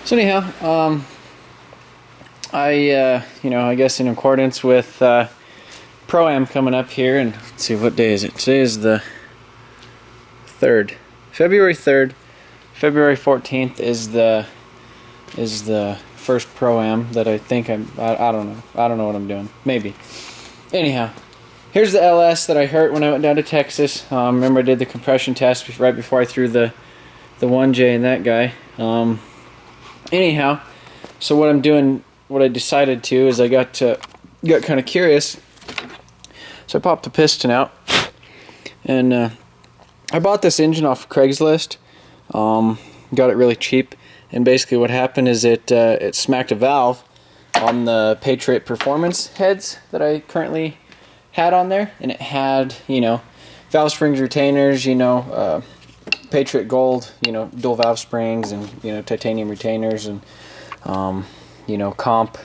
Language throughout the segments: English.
So anyhow, I guess in accordance with Pro-Am coming up here, and let's see, what day is it? Today is the 3rd, February 3rd. February 14th is the first Pro-Am that I think I don't know what I'm doing. Maybe. Anyhow, here's the LS that I hurt when I went down to Texas. Remember I did the compression test right before I threw the 1J in that guy. Anyhow, so what I'm doing, what I decided to is I got kind of curious. So I popped the piston out, and I bought this engine off of Craigslist. Got it really cheap, and basically what happened is it smacked a valve on the Patriot Performance heads that I currently had on there, and it had, valve springs, retainers, Patriot Gold, dual valve springs, and titanium retainers, and comp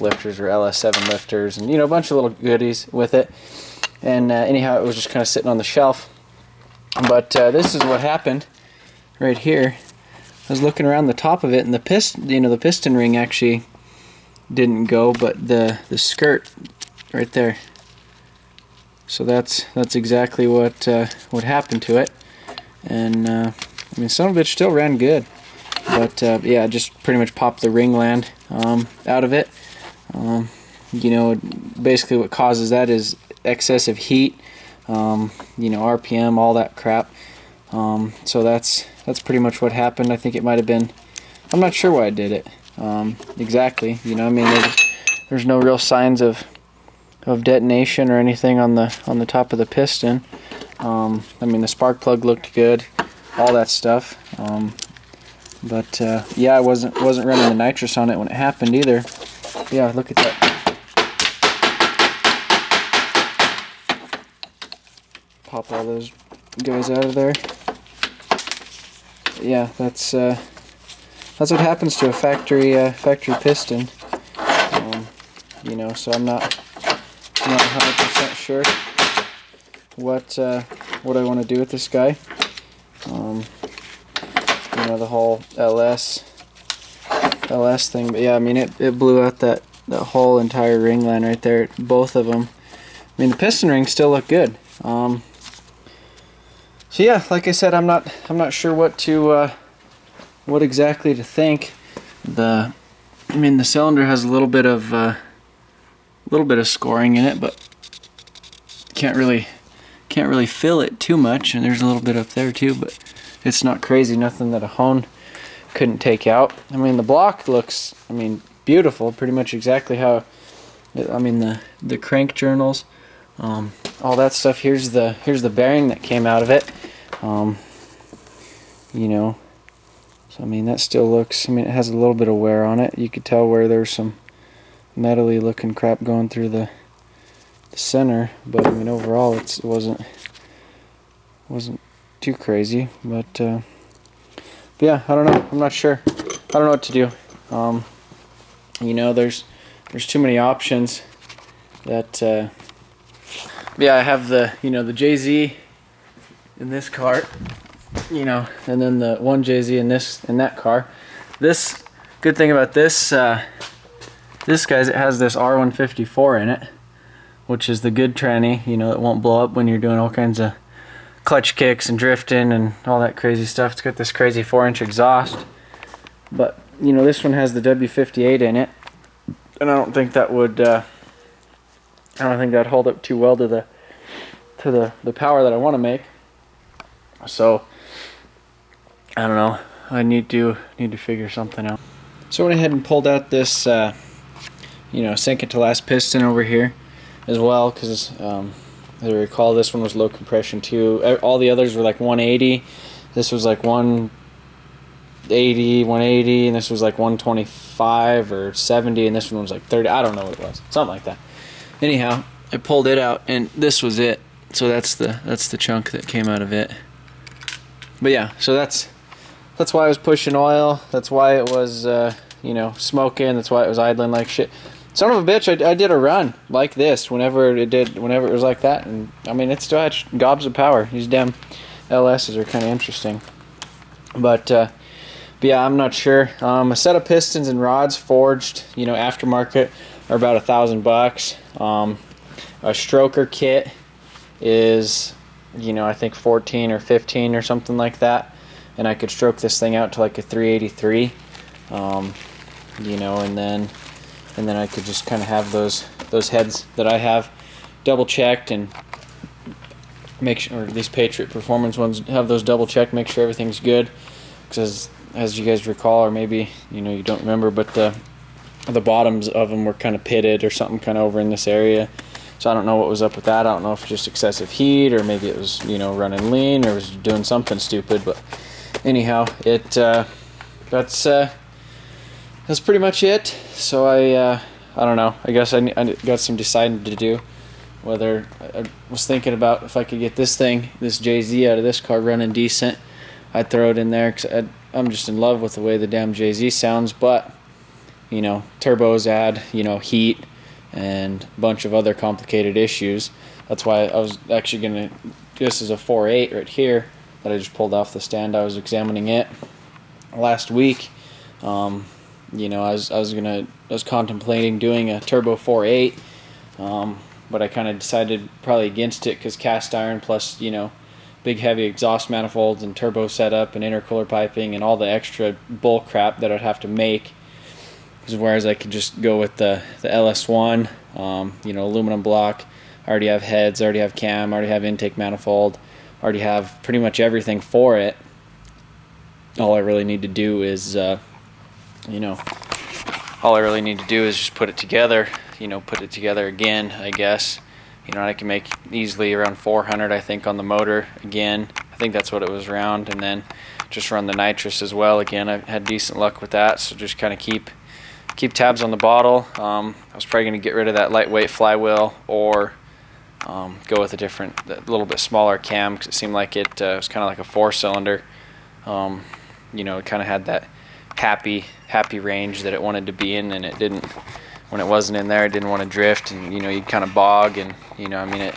lifters or Ls1 lifters, and a bunch of little goodies with it. And anyhow, it was just kind of sitting on the shelf. But this is what happened right here. I was looking around the top of it, and the piston ring actually didn't go, but the skirt right there. So that's exactly what happened to it. And I mean, some of it still ran good, but yeah, just pretty much popped the ringland out of it. Basically what causes that is excessive heat, RPM, all that crap. So that's pretty much what happened. I think it might have been, I'm not sure why I did it exactly. I mean, there's no real signs of detonation or anything on the top of the piston. I mean, the spark plug looked good, all that stuff. But yeah, I wasn't running the nitrous on it when it happened either. Yeah, look at that. Pop all those guys out of there. Yeah, that's what happens to a factory piston. So I'm not 100% sure what I want to do with this guy. The whole LS thing, but yeah, I mean, it blew out that whole entire ring line right there, both of them. I mean, the piston rings still look good. So yeah, like I said, I'm not sure what exactly to think. I mean, the cylinder has a little bit of scoring in it, but can't really feel it too much, and there's a little bit up there too, but it's not crazy, nothing that a hone couldn't take out. I mean, the block looks, beautiful, pretty much exactly how, the crank journals, all that stuff. Here's the bearing that came out of it. So I mean, that still looks, it has a little bit of wear on it. You could tell where there's some metally looking crap going through the center, but I mean, overall it wasn't too crazy. But yeah, I don't know, I'm not sure, I don't know what to do. There's too many options that yeah, I have the the JZ in this car, and then the 1JZ in that car. This good thing about this guys, it has this R154 in it, which is the good tranny, it won't blow up when you're doing all kinds of clutch kicks and drifting and all that crazy stuff. It's got this crazy 4-inch exhaust, but this one has the W58 in it, and I don't think that would that'd hold up too well to the power that I want to make. So I don't know, I need to figure something out. So I went ahead and pulled out this second to last piston over here as well, because as I recall, this one was low compression too. All the others were like 180. This was like 180, 180, and this was like 125 or 70, and this one was like 30. I don't know what it was, something like that. Anyhow, I pulled it out, and this was it. So that's the chunk that came out of it. But yeah, so that's why I was pushing oil. That's why it was smoking. That's why it was idling like shit. Son of a bitch, I did a run like this whenever it was like that, and I mean, it still had gobs of power. These damn LSs are kind of interesting. But But yeah, I'm not sure. A set of pistons and rods forged, you know, aftermarket, are about $1,000. A stroker kit is, you know, I think 14 or 15 or something like that, and I could stroke this thing out to like a 383. You know, and then I could just kind of have those heads that I have double checked and make sure, or these Patriot Performance ones, have those double checked, make sure everything's good. Because as you guys recall, or maybe you know you don't remember, but the bottoms of them were kind of pitted or something kind of over in this area. So I don't know what was up with that. I don't know if it's just excessive heat, or maybe it was, you know, running lean, or was doing something stupid. But anyhow, that's pretty much it. So I don't know. I guess I got some deciding to do. Whether I was thinking about if I could get this JZ out of this car running decent, I'd throw it in there, because I'm just in love with the way the damn JZ sounds. But you know, turbos add, you know, heat and a bunch of other complicated issues. That's why I was actually gonna. This is a 4.8 right here that I just pulled off the stand. I was examining it last week. You know, I was contemplating doing a turbo 4.8, but I kind of decided probably against it, because cast iron plus, you know, big heavy exhaust manifolds and turbo setup and intercooler piping and all the extra bull crap that I'd have to make. Whereas I could just go with the Ls1, you know, aluminum block. I already have heads, I already have cam, I already have intake manifold, I already have pretty much everything for it. All I really need to do is, you know, just put it together, you know, put it together again, I guess. You know, I can make easily around 400, I think, on the motor again. I think that's what it was around, and then just run the nitrous as well. Again, I've had decent luck with that, so just kind of keep tabs on the bottle. I was probably going to get rid of that lightweight flywheel, or go with a little bit smaller cam, because it seemed like it was kind of like a 4-cylinder. You know, it kind of had that happy range that it wanted to be in, and it didn't. When it wasn't in there, it didn't want to drift, and you know, you'd kind of bog, and you know, I mean,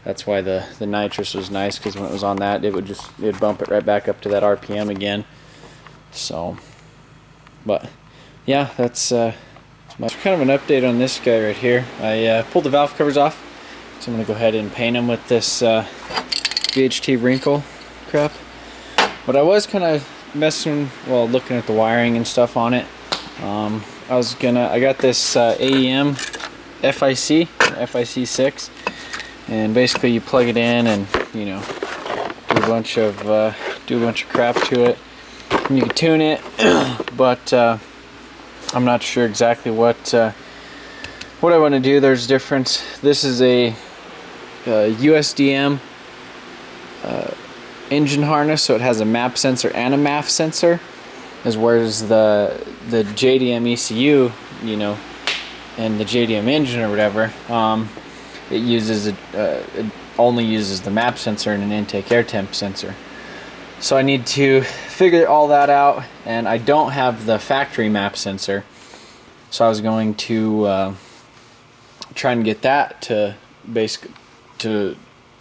that's why the nitrous was nice, because when it was on that, it'd bump it right back up to that RPM again. So, but yeah, that's kind of an update on this guy right here. I pulled the valve covers off, so I'm gonna go ahead and paint them with this VHT wrinkle crap. But I was kind of looking at the wiring and stuff on it. I got this AEM FIC 6, and basically you plug it in and, you know, do a bunch of crap to it. And you can tune it, but I'm not sure exactly what I want to do. There's different. This is a USDM engine harness, so it has a map sensor and a MAF sensor, whereas the JDM ECU, you know, and the JDM engine or whatever, it only uses the map sensor and an intake air temp sensor. So I need to figure all that out, and I don't have the factory map sensor, so I was going to try and get that to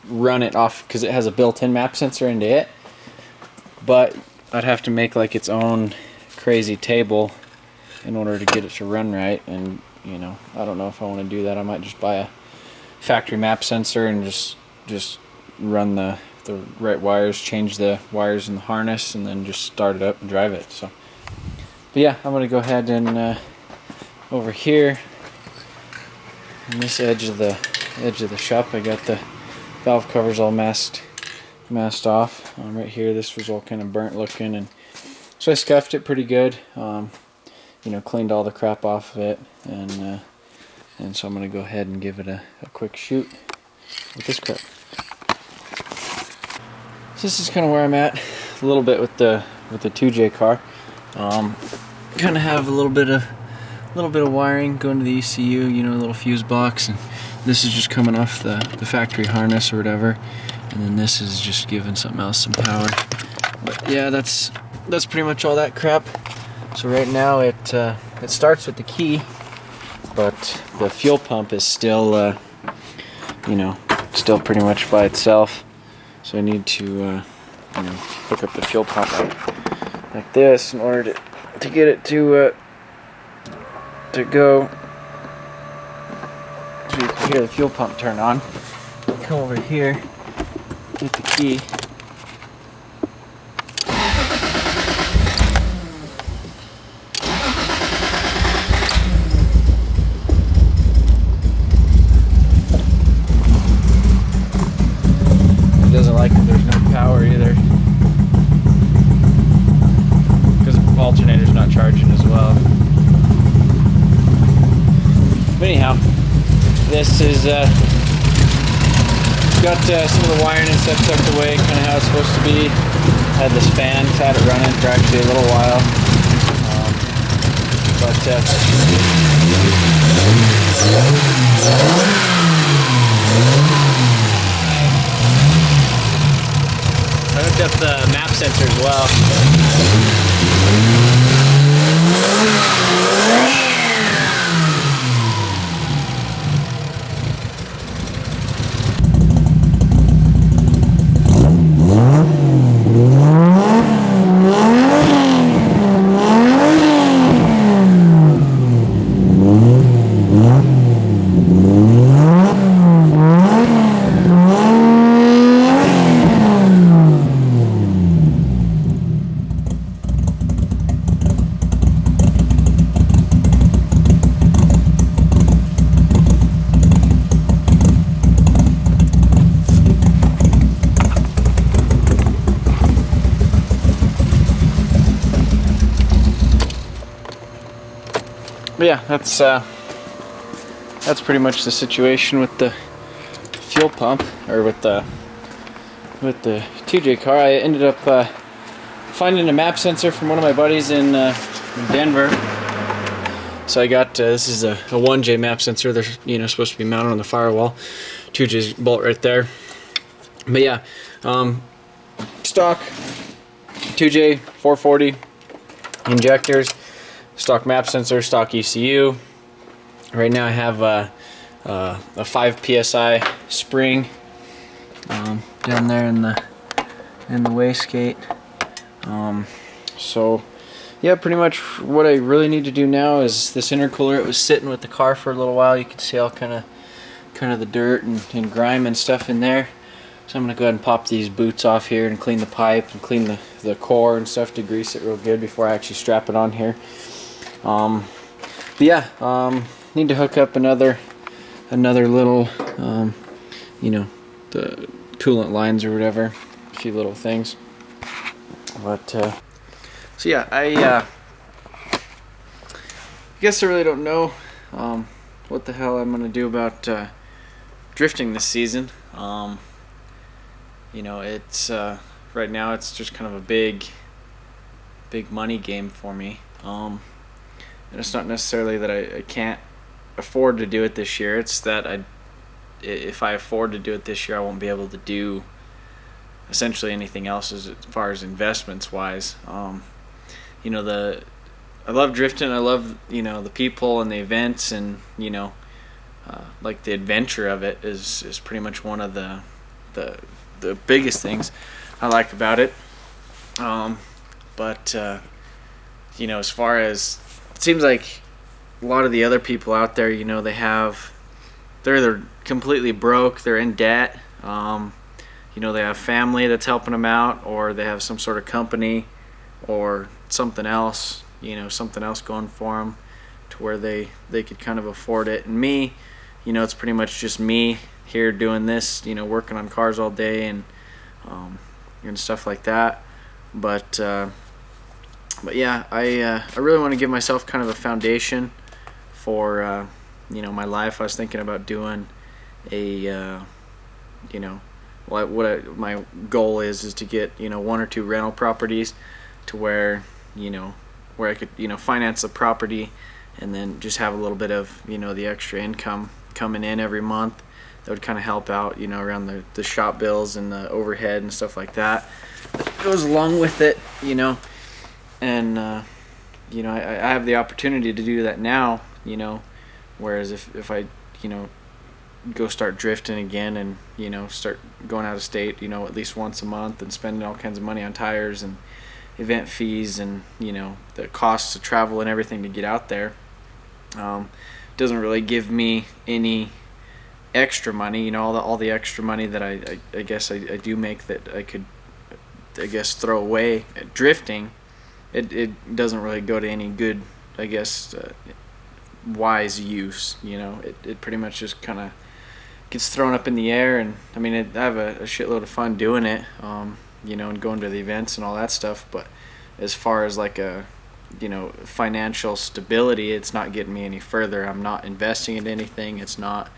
run it off, because it has a built-in map sensor into it, but I'd have to make like its own crazy table in order to get it to run right. And you know, I don't know if I want to do that. I might just buy a factory map sensor and just run the right wires, change the wires in the harness, and then just start it up and drive it. So, but yeah, I'm gonna go ahead and over here on this edge of the shop, I got the valve covers all masked off. Right here, this was all kind of burnt looking, and so I scuffed it pretty good. You know, cleaned all the crap off of it, and so I'm gonna go ahead and give it a quick shoot with this crap. So this is kind of where I'm at a little bit with the 2J car. Kind of have a little bit of wiring going to the ECU, you know, a little fuse box, and this is just coming off the factory harness or whatever, and then this is just giving something else some power. But yeah, that's pretty much all that crap. So right now it starts with the key, but the fuel pump is still you know, still pretty much by itself. So I need to you know, hook up the fuel pump like this in order to get it to go. So you can hear the fuel pump turn on. Come over here, get the key. It doesn't like that there's no power either, because the alternator's not charging as well. But anyhow, this is got some of the wiring and stuff tucked away, kind of how it's supposed to be. Had this fan, had it running for actually a little while. I hooked up the map sensor as well. But yeah, that's pretty much the situation with the fuel pump, or with the 2J car. I ended up finding a map sensor from one of my buddies in Denver. So I got this is a 1J map sensor. They're supposed to be mounted on the firewall. 2J's bolt right there. But yeah, stock 2J 440 injectors. Stock map sensor, stock ECU. Right now I have a 5 psi spring down there in the wastegate. So yeah, pretty much what I really need to do now is this intercooler. It was sitting with the car for a little while. You can see all kind of the dirt and grime and stuff in there. So I'm gonna go ahead and pop these boots off here and clean the pipe and clean the core and stuff to grease it real good before I actually strap it on here. But yeah, need to hook up another little, the coolant lines or whatever, a few little things. But so yeah, I guess I really don't know what the hell I'm gonna do about drifting this season. It's right now it's just kind of a big money game for me. And it's not necessarily that I can't afford to do it this year. It's that if I afford to do it this year, I won't be able to do essentially anything else as far as investments wise. I love drifting. I love the people and the events, and like the adventure of it is pretty much one of the biggest things I like about it. As far as it seems like a lot of the other people out there, they're either completely broke, they're in debt, they have family that's helping them out, or they have some sort of company or something else, going for them to where they could kind of afford it. And me, it's pretty much just me here doing this, working on cars all day and stuff like that. But yeah, I really want to give myself kind of a foundation for my life. I was thinking about doing my goal is to get 1 or 2 rental properties to where I could finance the property and then just have a little bit of the extra income coming in every month. That would kind of help out around the shop bills and the overhead and stuff like that goes along with it. And I have the opportunity to do that now, whereas if I go start drifting again and start going out of state at least once a month and spending all kinds of money on tires and event fees and, you know, the costs of travel and everything to get out there, doesn't really give me any extra money. You know, all the extra money that I guess I do make that I could, I guess, throw away at drifting, it doesn't really go to any good, I guess, wise use. You know, it pretty much just kind of gets thrown up in the air. And I mean, I have a shitload of fun doing it, you know, and going to the events and all that stuff. But as far as like a, you know, financial stability, it's not getting me any further. I'm not investing in anything. It's not,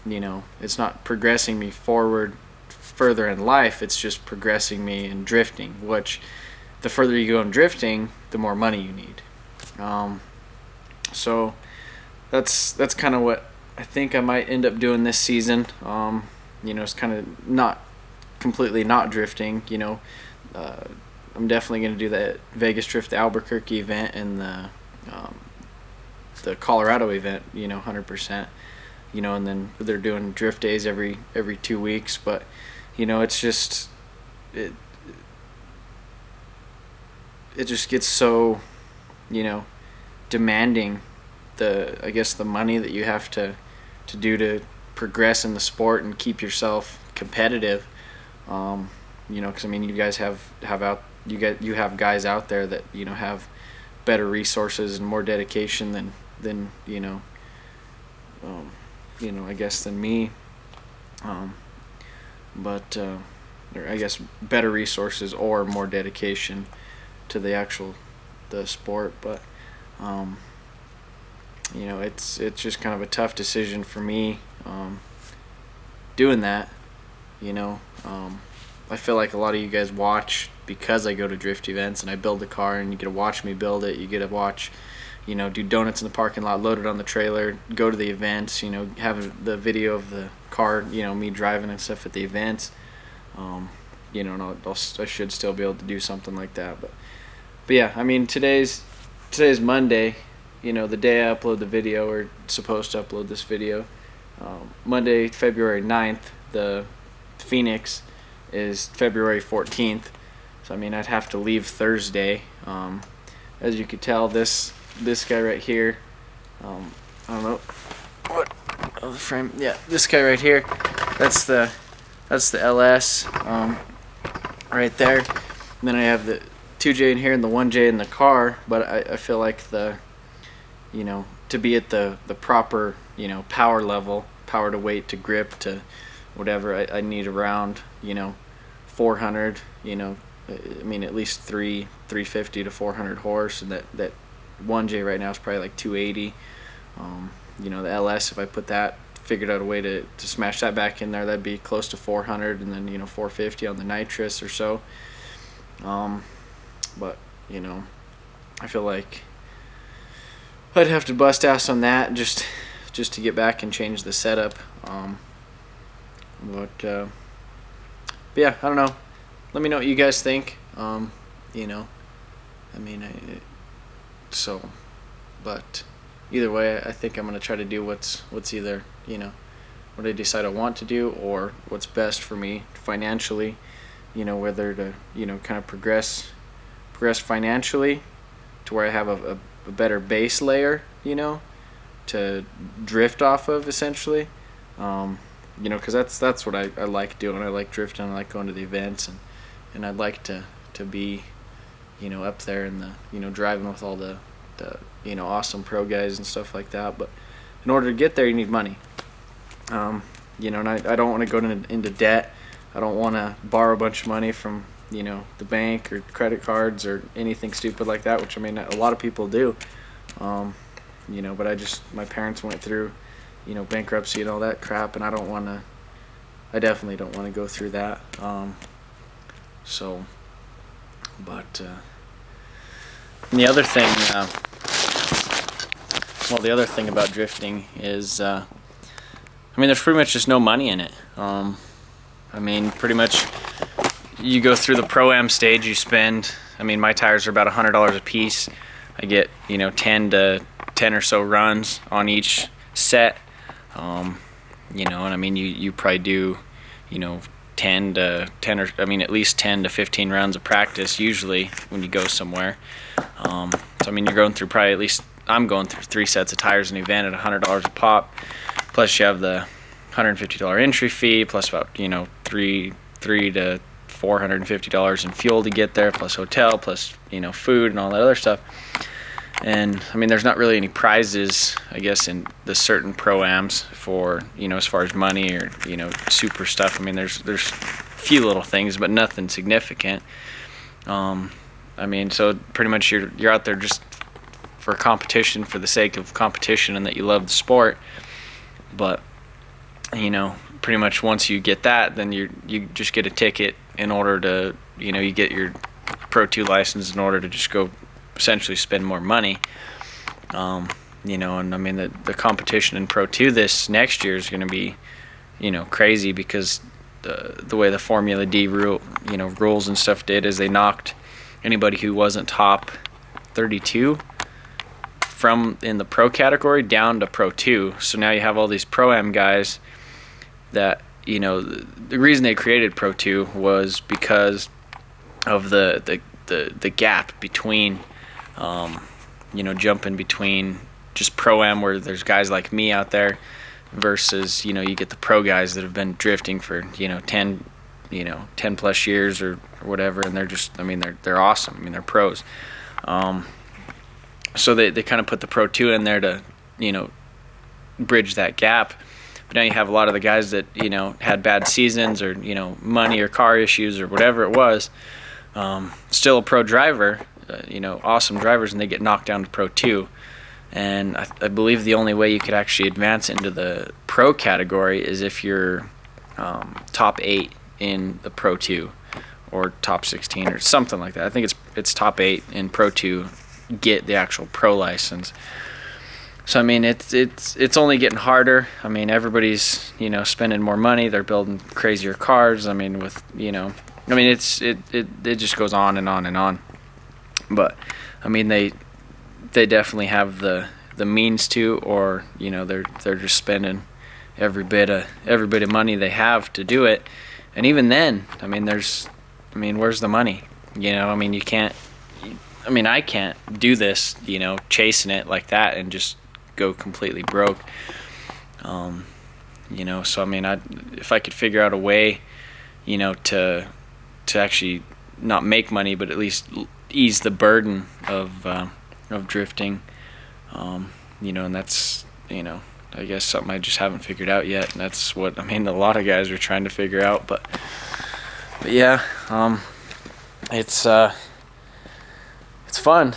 you know, it's not progressing me forward further in life. It's just progressing me in drifting, which the further you go in drifting, the more money you need. So that's kind of what I think I might end up doing this season. You know, it's kind of not completely not drifting. You know, I'm definitely going to do the Vegas Drift, the Albuquerque event, and the Colorado event. You know, 100%. You know, and then they're doing drift days every 2 weeks. But you know, it's just it just gets so, you know, demanding, I guess the money that you have to do to progress in the sport and keep yourself competitive. You know, because I mean, you guys have guys out there that, you know, have better resources and more dedication than you know, I guess than me. But or I guess better resources or more dedication to the sport. But you know, it's just kind of a tough decision for me, doing that. You know, I feel like a lot of you guys watch because I go to drift events and I build the car, and you get to watch me build it. You get to watch, you know, do donuts in the parking lot, load it on the trailer, go to the events, you know, have the video of the car, you know, me driving and stuff at the events. You know, and I should still be able to do something like that. But yeah, I mean, today's Monday. You know, the day I upload the video, or supposed to upload this video, Monday, February 9th. The Phoenix is February 14th. So I mean, I'd have to leave Thursday. As you could tell, this guy right here, I don't know what, oh, the frame, yeah, this guy right here, that's the LS, right there. And then I have the 2J in here and the 1J in the car. But I feel like you know, to be at the proper, you know, power level, power to weight to grip to whatever, I need around, you know, 400, you know, I mean, at least 350 to 400 horse, and that 1J right now is probably like 280. You know, the LS, if I figured out a way to smash that back in there, that'd be close to 400, and then, you know, 450 on the nitrous or so. But, you know, I feel like I'd have to bust ass on that just to get back and change the setup. But yeah, I don't know. Let me know what you guys think. You know, I mean, but either way, I think I'm gonna try to do what's either, you know, what I decide I want to do, or what's best for me financially. You know, whether to, you know, kind of progress financially to where I have a better base layer, you know, to drift off of, essentially. You know, because that's what I like doing. I like drifting. I like going to the events, and I'd like to be, you know, up there in the, you know, driving with all the you know, awesome pro guys and stuff like that. But in order to get there, you need money. You know, and I don't want to go into debt. I don't want to borrow a bunch of money from, you know, the bank or credit cards or anything stupid like that, which I mean, a lot of people do. You know, but my parents went through, you know, bankruptcy and all that crap, and I definitely don't want to go through that. So, but the other thing about drifting is, I mean, there's pretty much just no money in it. I mean, pretty much you go through the Pro-Am stage, you spend, I mean, my tires are about $100 a piece. I get, you know, 10 or so runs on each set. You know, and I mean, you probably do, you know, at least 10 to 15 rounds of practice usually when you go somewhere. So I mean, you're going through probably, at least I'm going through 3 sets of tires in the event at $100 a pop, plus you have the $150 entry fee, plus about, you know, $300 to $450 in fuel to get there, plus hotel, plus, you know, food and all that other stuff. And I mean, there's not really any prizes, I guess, in the certain pro-ams for, you know, as far as money or, you know, super stuff. I mean, there's a few little things, but nothing significant. I mean, so pretty much you're out there just for competition, for the sake of competition, and that you love the sport. But, you know, pretty much once you get that, then you just get a ticket in order to, you know, you get your Pro 2 license in order to just go essentially spend more money. You know, and I mean, the competition in Pro 2 this next year is going to be, you know, crazy, because the way the Formula D rules and stuff did is they knocked anybody who wasn't top 32 from in the pro category down to Pro 2. So now you have all these Pro-Am guys that, you know, the reason they created Pro 2 was because of the gap between, you know, jumping between just Pro-Am, where there's guys like me out there, versus, you know, you get the pro guys that have been drifting for, you know, 10 plus years or whatever, and they're just, I mean, they're awesome. I mean, they're pros. So they kind of put the Pro 2 in there to, you know, bridge that gap. But now you have a lot of the guys that, you know, had bad seasons, or, you know, money or car issues or whatever it was, still a pro driver, you know, awesome drivers, and they get knocked down to Pro 2. And I believe the only way you could actually advance into the pro category is if you're top 8 in the Pro 2, or top 16 or something like that. I think it's top 8 in Pro 2 get the actual pro license. So I mean, it's only getting harder. I mean, everybody's, you know, spending more money. They're building crazier cars. I mean, with, you know, I mean, it just goes on and on and on. But I mean, they definitely have the means to, or, you know, they're just spending every bit of money they have to do it. And even then, I mean, where's the money? You know, I mean, I can't do this, you know, chasing it like that and just go completely broke. You know, so I mean, if I could figure out a way, you know, to actually not make money, but at least ease the burden of drifting, you know, and that's, you know, I guess something I just haven't figured out yet, and that's what, I mean, a lot of guys are trying to figure out. But yeah, it's fun.